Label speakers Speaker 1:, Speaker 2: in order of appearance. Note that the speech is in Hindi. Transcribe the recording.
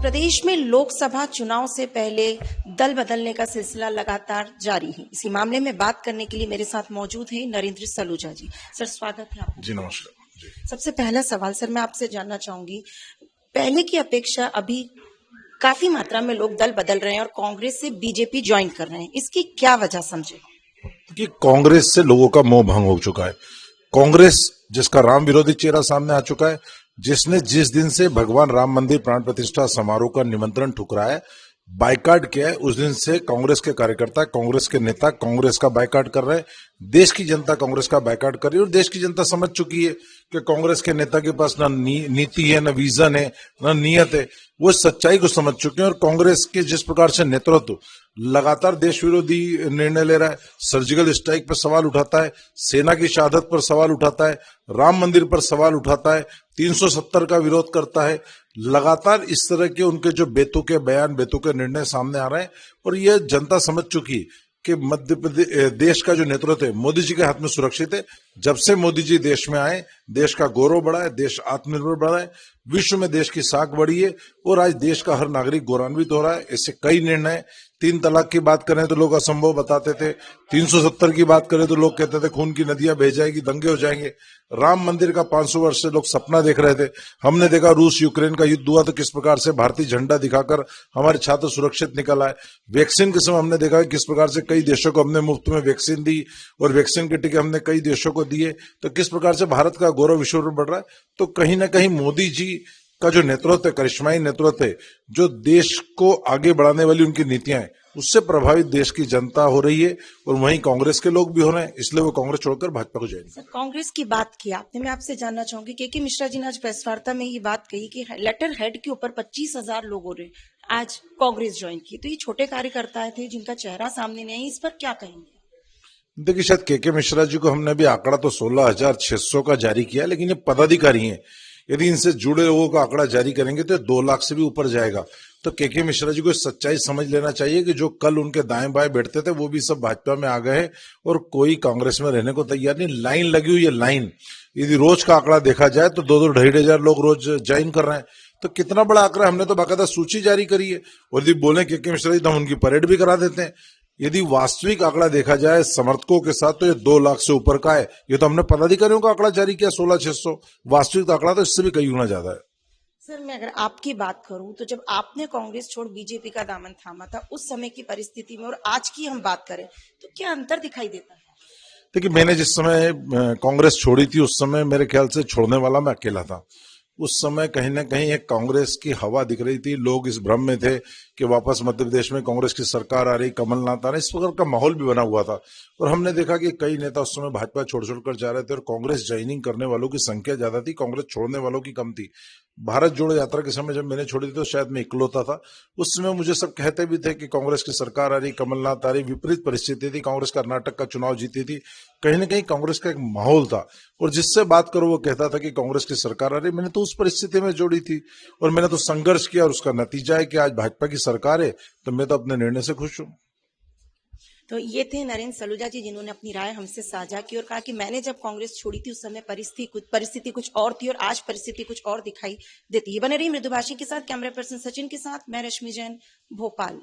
Speaker 1: प्रदेश में लोकसभा चुनाव से पहले दल बदलने का सिलसिला लगातार जारी है। इसी मामले में बात करने के लिए मेरे साथ मौजूद हैं नरेंद्र सलूजा जी। सर, स्वागत है आपका।
Speaker 2: जी नमस्कार जी।
Speaker 1: सबसे पहला सवाल सर, मैं आपसे जानना चाहूंगी, पहले की अपेक्षा अभी काफी मात्रा में लोग दल बदल रहे हैं और कांग्रेस से बीजेपी ज्वाइन कर रहे हैं, इसकी क्या वजह समझे?
Speaker 2: कि कांग्रेस से लोगों का मोह भंग हो चुका है। कांग्रेस जिसका राम विरोधी चेहरा सामने आ चुका है, जिसने जिस दिन से भगवान राम मंदिर प्राण प्रतिष्ठा समारोह का निमंत्रण ठुकराया है, बाइकाट किया है, उस दिन से कांग्रेस के कार्यकर्ता, कांग्रेस के नेता कांग्रेस का बाइकाट कर रहे हैं। देश की जनता कांग्रेस का बाइकाट कर रही है और देश की जनता समझ चुकी है कि कांग्रेस के नेता के पास न नीति है, न विजन है, न नियत है। वो सच्चाई को समझ चुके हैं और कांग्रेस के जिस प्रकार से नेतृत्व लगातार देश विरोधी निर्णय ले रहा है, सर्जिकल स्ट्राइक पर सवाल उठाता है, सेना की शहादत पर सवाल उठाता है, राम मंदिर पर सवाल उठाता है, 370 का विरोध करता है, लगातार इस तरह के उनके जो बेतुके बयान, बेतुके निर्णय सामने आ रहे हैं और यह जनता समझ चुकी है कि मध्य प्रदेश देश का जो नेतृत्व है मोदी जी के हाथ में सुरक्षित है। जब से मोदी जी देश में आए, देश का गौरव बढ़ा है, देश आत्मनिर्भर बढ़ा है, विश्व में देश की साख बढ़ी है और आज देश का हर नागरिक गौरवान्वित हो रहा है। ऐसे कई निर्णय, 3 तलाक की बात करें तो लोग असंभव बताते थे, 370 की बात करें तो लोग कहते थे खून की नदियां बह जाएगी, दंगे हो जाएंगे। राम मंदिर का 500 वर्ष से लोग सपना देख रहे थे। हमने देखा रूस यूक्रेन का युद्ध हुआ तो किस प्रकार से भारतीय झंडा दिखाकर हमारे छात्र सुरक्षित निकल आए। वैक्सीन के समय हमने देखा किस प्रकार से कई देशों को हमने मुफ्त में वैक्सीन दी और वैक्सीन के टीके हमने कई देशों को दिए, तो किस प्रकार से भारत का गौरव विश्व में बढ़ रहा है। तो कहीं ना कहीं मोदी जी का जो नेतृत्व है, करिश्माई नेतृत्व है, जो देश को आगे बढ़ाने वाली उनकी नीतियां हैं, उससे प्रभावित देश की जनता हो रही है और वहीं कांग्रेस के लोग भी हो रहे हैं, इसलिए वो कांग्रेस छोड़कर भाजपा को ज्वाइन।
Speaker 1: कांग्रेस की बात की आपने, मैं आपसे जानना चाहूंगी के मिश्रा जी ने आज प्रेस वार्ता में ये बात कही कि लेटर हेड के ऊपर 25,000 लोगों ने आज कांग्रेस ज्वाइन की, तो ये छोटे कार्यकर्ता थे जिनका चेहरा सामने नहीं है, इस पर क्या कहेंगे?
Speaker 2: देखिए, शायद के मिश्रा जी को हमने भी आंकड़ा तो 16,600 का जारी किया, लेकिन ये पदाधिकारी हैं, यदि इनसे जुड़े लोगों का आंकड़ा जारी करेंगे तो 2 लाख से भी ऊपर जाएगा। तो के मिश्रा जी को सच्चाई समझ लेना चाहिए कि जो कल उनके दाएं बाएं बैठते थे वो भी सब भाजपा में आ गए हैं और कोई कांग्रेस में रहने को तैयार नहीं। लाइन लगी हुई है, लाइन। यदि रोज का आंकड़ा देखा जाए तो 2-2 2,500 लोग रोज ज्वाइन कर रहे हैं, तो कितना बड़ा आंकड़ा। हमने तो बाकायदा सूची जारी करी है और यदि बोले के मिश्रा जी तो हम उनकी परेड भी करा देते हैं। यदि वास्तविक आंकड़ा देखा जाए समर्थकों के साथ तो ये 2 लाख से ऊपर का है। ये तो हमने पदाधिकारियों का आंकड़ा जारी किया 16,600, वास्तविक आंकड़ा तो इससे भी कई गुना ज्यादा है।
Speaker 1: सर, मैं अगर आपकी बात करूं तो जब आपने कांग्रेस छोड़ बीजेपी का दामन थामा था उस समय की परिस्थिति में और आज की हम बात करें तो क्या अंतर दिखाई देता है?
Speaker 2: देखिए, मैंने जिस समय कांग्रेस छोड़ी थी उस समय मेरे ख्याल से छोड़ने वाला मैं अकेला था। उस समय कहीं ना कहीं एक कांग्रेस की हवा दिख रही थी, लोग इस भ्रम में थे कि वापस मध्य प्रदेश में कांग्रेस की सरकार आ रही, कमलनाथ आ रहे, इस प्रकार का माहौल भी बना हुआ था। और हमने देखा कि कई नेता उस समय भाजपा छोड़ छोड़कर जा रहे थे और कांग्रेस ज्वाइनिंग करने वालों की संख्या ज्यादा थी, कांग्रेस छोड़ने वालों की कम थी। भारत जोड़ो यात्रा के समय जब मैंने छोड़ी थी तो शायद मैं इकलौता था। उस समय मुझे सब कहते भी थे कि कांग्रेस की सरकार आ रही, कमलनाथ आ रही, विपरीत परिस्थिति थी, कांग्रेस कर्नाटक का चुनाव जीती थी, कहीं ना कहीं कांग्रेस का एक माहौल था। और जिससे बात करो वो कहता था कि कांग्रेस की सरकार आ रही। मैंने तो उस परिस्थिति में जोड़ी थी और मैंने तो संघर्ष किया और उसका नतीजा है कि आज भाजपा की सरकार है, तो मैं तो अपने निर्णय से खुश हूं।
Speaker 1: तो ये थे नरेंद्र सलूजा जी, जिन्होंने अपनी राय हमसे साझा की और कहा कि मैंने जब कांग्रेस छोड़ी थी उस समय परिस्थिति कुछ और थी और आज परिस्थिति कुछ और दिखाई देती है। बने रही मृदुभाषी के साथ, कैमरा पर्सन सचिन के साथ मैं रश्मि जैन, भोपाल।